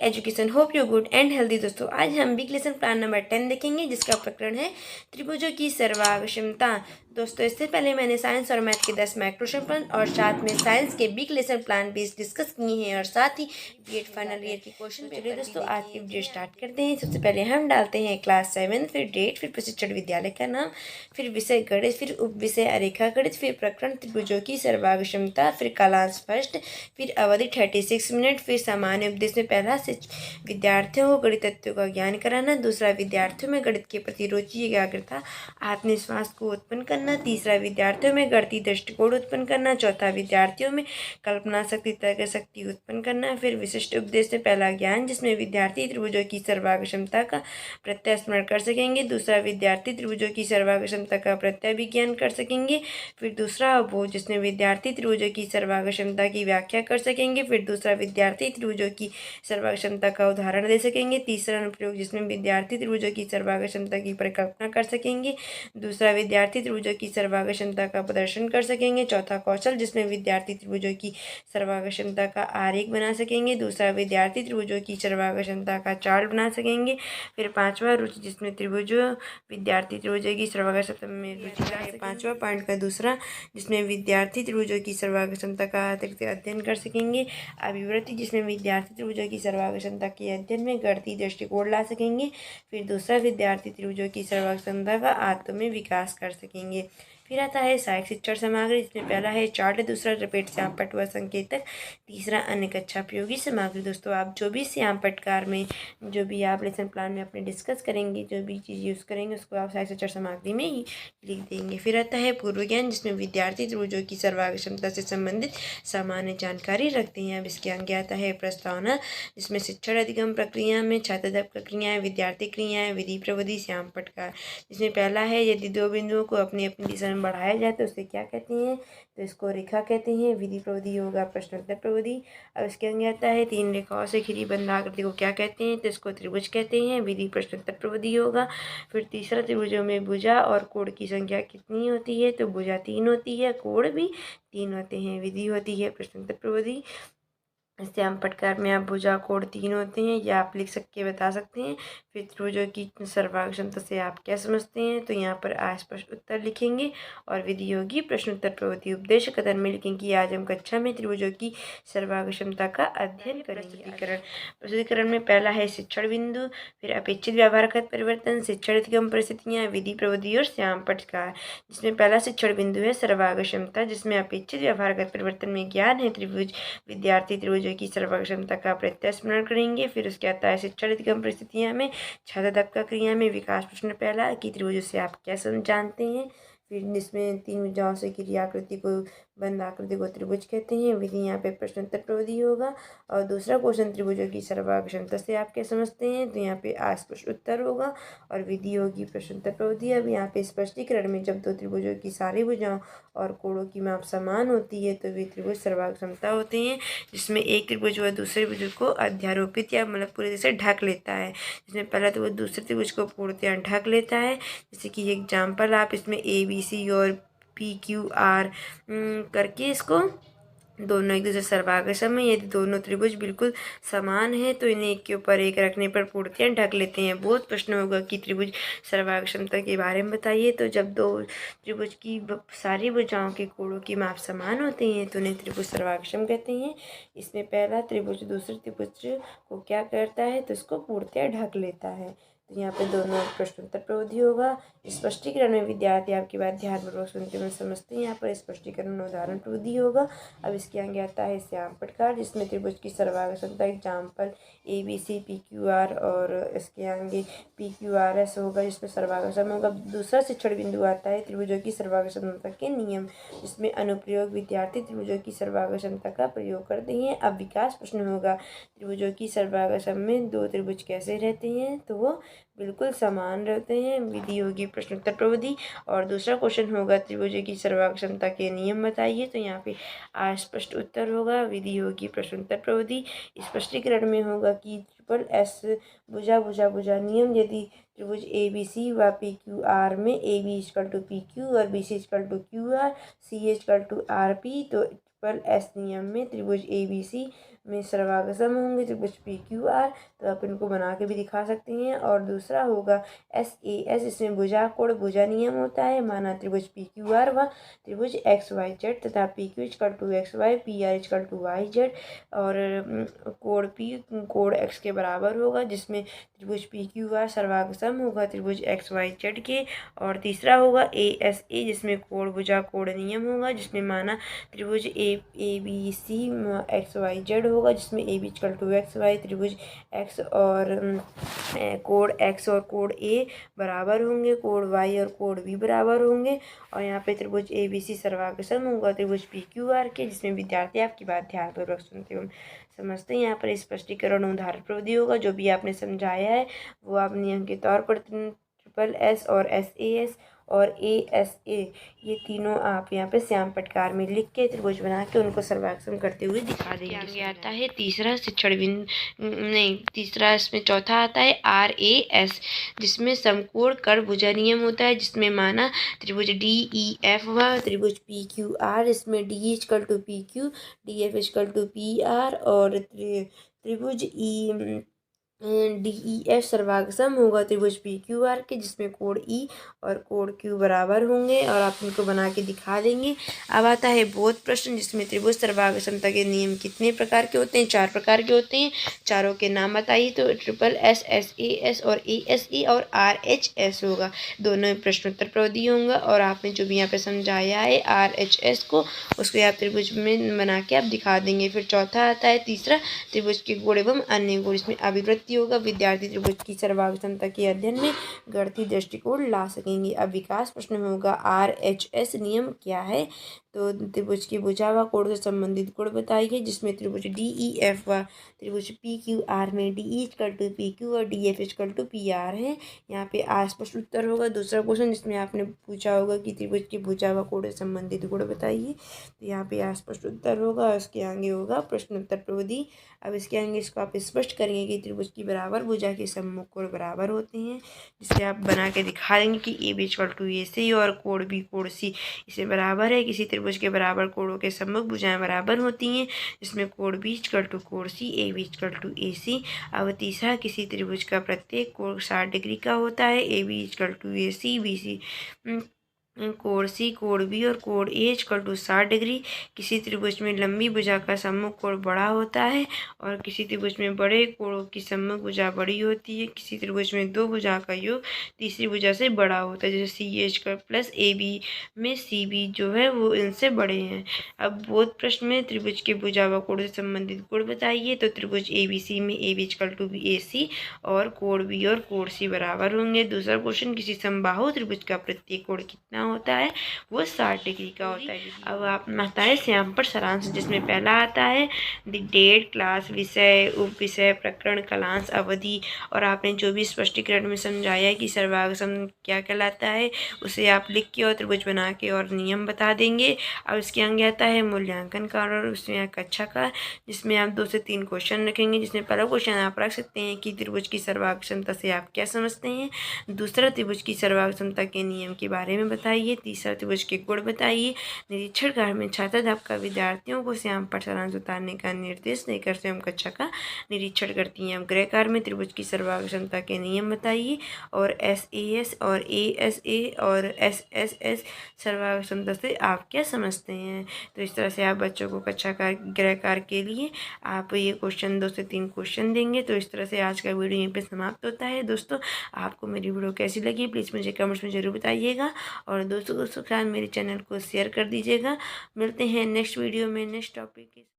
Education. Hope you good and healthy. दोस्तों आज हम वीक लेसन प्लान नंबर 10 देखेंगे, जिसका प्रकरण है त्रिभुजों की सर्वाक्षमता। दोस्तों इससे पहले मैंने साइंस और मैथ के 10 माइक्रोशन प्लान और साथ में साइंस के वीक लेसन प्लान भी डिस्कस किए हैं और साथ ही बीएड फाइनल ईयर के क्वेश्चन। चलिए दोस्तों आज की वीडियो स्टार्ट करते हैं। सबसे पहले हम डालते हैं क्लास 7, फिर डेट, फिर प्रशिक्षण विद्यालय का नाम, फिर विषय गणित, फिर उप विषय अरेखा गणित, फिर प्रकरण त्रिभुजों की सर्वाक्षमता, फिर कालांश फर्स्ट, फिर अवधि 36 मिनट, फिर सामान्य उपदेश में पहला से विद्यार्थियों को गणित तत्वों का ज्ञान कराना, दूसरा विद्यार्थियों में गणित के प्रति रुचि, एकाग्रता, आत्मविश्वास को उत्पन्न करना, तीसरा विद्यार्थियों में गणितीय दृष्टिकोण उत्पन्न करना, चौथा विद्यार्थियों में कल्पना शक्ति, तर्क शक्ति उत्पन्न करना, फिर विशिष्ट उपदेश में पहला ज्ञान, जिसमें विद्यार्थी त्रिभुजों की सर्वाक्षमता का प्रत्यय स्मरण कर सकेंगे, दूसरा विद्यार्थी त्रिभुजों की सर्वाक्षमता का प्रत्यय विज्ञान कर सकेंगे, फिर दूसरा अवबोध, जिसमें विद्यार्थी त्रिभुजों की सर्वाक्षमता की व्याख्या कर सकेंगे, फिर दूसरा विद्यार्थी त्रिभुजों की सर्वाक्षमता का उदाहरण दे सकेंगे, तीसरा अनुप्रयोग, जिसमें विद्यार्थी त्रिभुजों की सर्वाक्षमता की परिकल्पना कर सकेंगे, दूसरा विद्यार्थी त्रिभुजों की सर्वाक्षमता का प्रदर्शन कर सकेंगे, चौथा कौशल, जिसमें विद्यार्थी त्रिभुजों की सर्वाक्षमता का आरेख बना सकेंगे, दूसरा विद्यार्थी त्रिभुजों की सर्वाक्षमता का चार्ट बना सकेंगे, फिर पांचवा रुचि, जिसमें त्रिभुजों विद्यार्थी त्रिभुजों की सर्वाक्षमता में रुचि, पांचवा पॉइंट का दूसरा, जिसमें विद्यार्थी त्रिभुजों की सर्वाक्षमता का अतिरिक्त अध्ययन कर सकेंगे, अभिवृत्ति, जिसमें विद्यार्थी त्रिभुजों की सर्वाक्षमता के अध्ययन में गणितीय दृष्टिकोण ला सकेंगे, फिर दूसरा विद्यार्थी त्रिभुजों की सर्वाक्षमता का आत्म में विकास कर सकेंगे। फिर आता है सहायक शिक्षण सामग्री, जिसमें पहला है चार्ट, दूसरा रिपीट श्याम पट व संकेतक, तीसरा अन्य कक्षा उपयोगी सामग्री। दोस्तों आप जो भी श्याम पटकार में जो भी आप लेसन प्लान में अपने डिस्कस करेंगे, जो भी चीज़ यूज़ करेंगे, उसको आप सहायक शिक्षण सामग्री में ही लिख देंगे। फिर आता है पूर्व ज्ञान, जिसमें विद्यार्थी त्रिभुजों की सर्वाक्षमता से संबंधित सामान्य जानकारी रखते हैं। अब इसके आगे आता है प्रस्तावना, जिसमें शिक्षण अधिगम प्रक्रिया में छात्रदत्त प्रक्रियाएं, विद्यार्थी क्रियाएं, विधि प्रविधि, श्याम पटकार, जिसमें पहला है यदि दो बिंदुओं को अपनी अपनी दिशा में बढ़ाया जाए तो उसे क्या कहते हैं, तो इसको रेखा कहते हैं। विधि प्रविधि होगा प्रश्नोत्तर प्रविधि। अब इसके आगे आता है तीन रेखाओं से घिरी बंद आकृति को क्या कहते हैं, तो इसको त्रिभुज कहते हैं। विधि प्रश्नोत्तर प्रविधि होगा। फिर तीसरा, त्रिभुजों में भुजा और कोण की संख्या कितनी होती है, तो भुजा 3 होती है, कोण भी 3 होते हैं। विधि होती है प्रश्नोत्तर प्रविधि। श्याम पटकार में आप भुजा कोण 3 होते हैं, या आप लिख के बता सकते हैं। फिर त्रिभुजों की सर्वाक्षमता से आप क्या समझते हैं, तो यहाँ पर अस्पष्ट उत्तर लिखेंगे। और विधि होगी प्रश्नोत्तर प्रवृत्ति। उपदेश कथन में लिखेंगे कि आज हम कक्षा में त्रिभुजों की सर्वाक्षमता का अध्ययन करेंगे। प्रस्तुतिकरण में पहला है शिक्षण बिंदु, फिर अपेक्षित व्यवहारगत परिवर्तन, शिक्षण अधिगम परिस्थितियाँ, विधि प्रविधि और श्याम पटकार, जिसमें पहला शिक्षण बिंदु है सर्वाक्षमता, जिसमें अपेक्षित व्यवहारगत परिवर्तन में ज्ञान है त्रिभुज, विद्यार्थी त्रिभुजों की सर्वाक्षमता का प्रत्यय स्मरण करेंगे। फिर उसके आता है शिक्षण अधिगम परिस्थितियाँ में छात्रदत्त का क्रिया में विकास। प्रश्न पहला कि त्रिभुज से आप क्या जानते हैं। फिर इसमें तीन भुजाओं से घिरी आकृति को बंद आकृति को त्रिभुज कहते हैं। विधि यहाँ पे प्रश्नोत्तर प्रविधि होगा। और दूसरा क्वेश्चन त्रिभुजों की सर्वाक्षमता से आप क्या समझते हैं, तो यहाँ पे अस्पष्ट उत्तर होगा। और विधि होगी प्रश्नोत्तर प्रविधि। अब यहाँ पे स्पष्टीकरण में जब दो त्रिभुजों की सारी भुजाओं और कोणों की माप समान होती है तो वे त्रिभुज सर्वाक्षमता होते हैं, जिसमें एक त्रिभुज व दूसरे त्रिभुज को अध्यारोपित या मतलब पूरी तरह से ढक लेता है। जिसमें पहला त्रिभुज दूसरे त्रिभुज को पूर्णतया ढक लेता है। जैसे कि एग्जाम्पल आप इसमें ABC और PQR करके इसको दोनों एक दूसरे सर्वाक्षम में, यदि दोनों त्रिभुज बिल्कुल समान है तो इन्हें एक के ऊपर एक रखने पर पूर्णतया ढक लेते हैं। बहुत प्रश्न होगा कि त्रिभुज सर्वाक्षमता के बारे में बताइए, तो जब दो त्रिभुज की सारी भुजाओं के कोणों की माप समान होते हैं तो उन्हें त्रिभुज सर्वाक्षम कहते हैं। इसमें पहला त्रिभुज दूसरे त्रिभुज को क्या करता है, तो इसको पूर्णतया ढक लेता है। तो यहाँ पे दोनों प्रश्नोत्तर प्रविधि होगा। स्पष्टीकरण में विद्यार्थी आपकी बात ध्यानपूर्वक सुनते हुए समझते हैं। यहाँ पर स्पष्टीकरण में उदाहरण प्रविधि होगा। अब इसके आगे आता है श्याम पटकार, जिसमें त्रिभुज की सर्वाक्षमता एग्जाम्पल ABC PQR और इसके आगे PQRS होगा, जिसमें सर्वाक्षम होगा। दूसरा शिक्षण बिंदु आता है त्रिभुजों की सर्वाक्षमता के नियम, जिसमें अनुप्रयोग, विद्यार्थी त्रिभुजों की सर्वाक्षमता का प्रयोग करते हैं। अब विकास प्रश्न होगा, त्रिभुजों की सर्वाक्षम में दो त्रिभुज कैसे रहते हैं, तो वो बिल्कुल समान रहते हैं। विधि होगी प्रश्नोत्तर प्रविधि। और दूसरा क्वेश्चन होगा त्रिभुजों की सर्वाक्षमता के नियम बताइए, तो यहाँ पे अस्पष्ट उत्तर होगा। विधि होगी प्रश्नोत्तर प्रविधि। स्पष्टीकरण में होगा कि ट्रिपल एस भुजा नियम, यदि त्रिभुज ए बी सी व पी क्यू आर में A B equal to P Q और B C equal to Q R, C equal to R P, तो ट्रिपल एस नियम में त्रिभुज ए बी सी में सर्वांग सम होंगे त्रिभुज पी क्यू आर। तो आप इनको बना के भी दिखा सकते हैं। और दूसरा होगा एस ए एस, इसमें भुजा कोण भुजा नियम होता है, माना त्रिभुज पी क्यू आर व त्रिभुज एक्स वाई जेड तथा P Q equal to X Y, P R equal to Y Z, और कोण पी कोण एक्स के बराबर होगा, जिसमें त्रिभुज पी क्यू आर सर्वांग सम होगा त्रिभुज एक्स वाई जेड के। और तीसरा होगा ए एस ए, जिसमें कोण भुजा कोण नियम होगा, जिसमें माना त्रिभुज A B C X Y Z होगा, जिसमें A B equal to X Y, त्रिभुज एक्स और कोण एक्स और कोण ए बराबर होंगे, कोण वाई और कोण बी बराबर होंगे। और यहाँ पे त्रिभुज ए बी सी सर्वांग सम होगा त्रिभुज पी क्यू आर के, जिसमें विद्यार्थी आपकी बात ध्यानपूर्वक सुनते हो समझते हैं। यहाँ पर स्पष्टीकरण उदाहरण प्रविधि होगा, जो भी आपने समझाया है वो आप नियम के तौर पर ट्रिपल एस और एस ए एस और ए एस ए, ये तीनों आप यहाँ पे श्याम पटकार में लिख के त्रिभुज बना के उनको सर्वांग करते हुए दिखा देंगे। आगे आता है तीसरा शिक्षण बिंदु, नहीं तीसरा, इसमें चौथा आता है आर ए एस, जिसमें समकोण कर भुजा नियम होता है, जिसमें माना त्रिभुज डी ई एफ व त्रिभुज पी क्यू आर, इसमें D equal to P Q, D F equal to P R, और त्रिभुज ई डी ई एफ सर्वांग सम होगा त्रिभुज पी क्यू आर के, जिसमें कोण ई और कोण क्यू बराबर होंगे, और आप इनको बना के दिखा देंगे। अब आता है बोध प्रश्न, जिसमें त्रिभुज सर्वांग समता के नियम कितने प्रकार के होते हैं? 4 प्रकार के होते हैं। चारों के नाम बताइए। तो triple S, S A S और ए एस ए और आर एच एस होगा। दोनों में प्रश्नोत्तर प्रविधि होगा, और आपने जो भी यहाँ पे समझाया है आर एच एस को, उसको आप त्रिभुज में बना के आप दिखा देंगे। फिर चौथा आता है तीसरा, त्रिभुज के गुण एवं अन्य गुण, इसमें अभिवृत्ति होगा। विद्यार्थी त्रिभुज की सर्वांग समता के अध्ययन में गणितीय दृष्टिकोण ला सकेंगे। अब विकास प्रश्न में होगा आर एच एस नियम क्या है? तो त्रिभुज की भुजा व कोण से संबंधित गुण बताइए, जिसमें त्रिभुज डी ई एफ व त्रिभुज पी क्यू आर में D E equal to P Q और D F equal to P R है। यहाँ पे स्पष्ट उत्तर होगा। दूसरा क्वेश्चन जिसमें आपने पूछा होगा कि त्रिभुज की भुजा व कोण से संबंधित गुण बताइए, तो यहाँ पे स्पष्ट उत्तर होगा। इसके आगे होगा प्रश्नोत्तर प्रविधि। अब इसके आगे इसको आप स्पष्ट करेंगे कि त्रिभुज की बराबर भुजा के सम्मुख कोण बराबर होते हैं, जिससे आप बना के दिखा देंगे कि ए बी इक्वल टू ए सी और कोण बी कोण सी इसे बराबर है। किसी त्रिभुज के बराबर कोणों के सम्मुख भुजाएं बराबर होती हैं, जिसमें कोण बी इक्वल टू कोण सी, ए बी इक्वल टू ए सी। अब तीसरा, किसी त्रिभुज का प्रत्येक कोण 60 डिग्री का होता है, A B equal to A C, B C कोण सी, कोण बी और कोण ए इक्वल टू 60 डिग्री। किसी त्रिभुज में लंबी भुजा का सम्मुख कोण बड़ा होता है और किसी त्रिभुज में बड़े कोणों की सम्मुख भुजा बड़ी होती है। किसी त्रिभुज में दो भुजा का योग तीसरी भुजा से बड़ा होता है, जैसे सी ए स्क्वायर प्लस ए बी में सी बी जो है वो इनसे बड़े हैं। अब बोध प्रश्न में त्रिभुज के भुजा व कोण से संबंधित गुण बताइए। तो त्रिभुज ए बी सी में A B equal to A सी और कोण बी और कोण सी बराबर होंगे। दूसरा क्वेश्चन, किसी समबाहु त्रिभुज का प्रत्येक कोण कितना होता है? वो 60 डिग्री का होता है। अब आप आता है श्याम पर सारांश, जिसमें पहला आता है डेट, क्लास, विषय, उप विषय, प्रकरण, कालांश, अवधि, और आपने जो भी स्पष्टीकरण में समझाया कि सर्वांग सम क्या कहलाता है उसे आप लिख के और त्रिभुज बना के और नियम बता देंगे। अब इसके आगे आता है मूल्यांकन का, और उसमें कक्षा का, जिसमें आप 2 से 3 क्वेश्चन रखेंगे। जिसमें पहला क्वेश्चन आप रख सकते हैं कि त्रिभुज की सर्वांग क्षमता से आप क्या समझते हैं। दूसरा, त्रिभुज की सर्वांग क्षमता के नियम के बारे में बताइए। तीसरा, त्रिभुज के गुण बताइए। निरीक्षण कार्य में छात्राध्यापक विद्यार्थियों को श्याम पर सारांश उतारने का निर्देश देकर स्वयं कक्षा का निरीक्षण करती हैं। अब गृह कार्य में त्रिभुज की सर्वांग क्षमता के नियम बताइए, और एस ए एस और ए एस ए और एस एस एस सर्वांग क्षमता से आप क्या समझते हैं। तो इस तरह से आप बच्चों को कक्षा का गृह कार्य के लिए आप ये क्वेश्चन 2 से 3 क्वेश्चन देंगे। तो इस तरह से आज का वीडियो यहीं पे समाप्त होता है। दोस्तों, आपको मेरी वीडियो कैसी लगी प्लीज़ मुझे कमेंट्स में ज़रूर बताइएगा, और दोस्तों के साथ मेरे चैनल को शेयर कर दीजिएगा। मिलते हैं नेक्स्ट वीडियो में नेक्स्ट टॉपिक के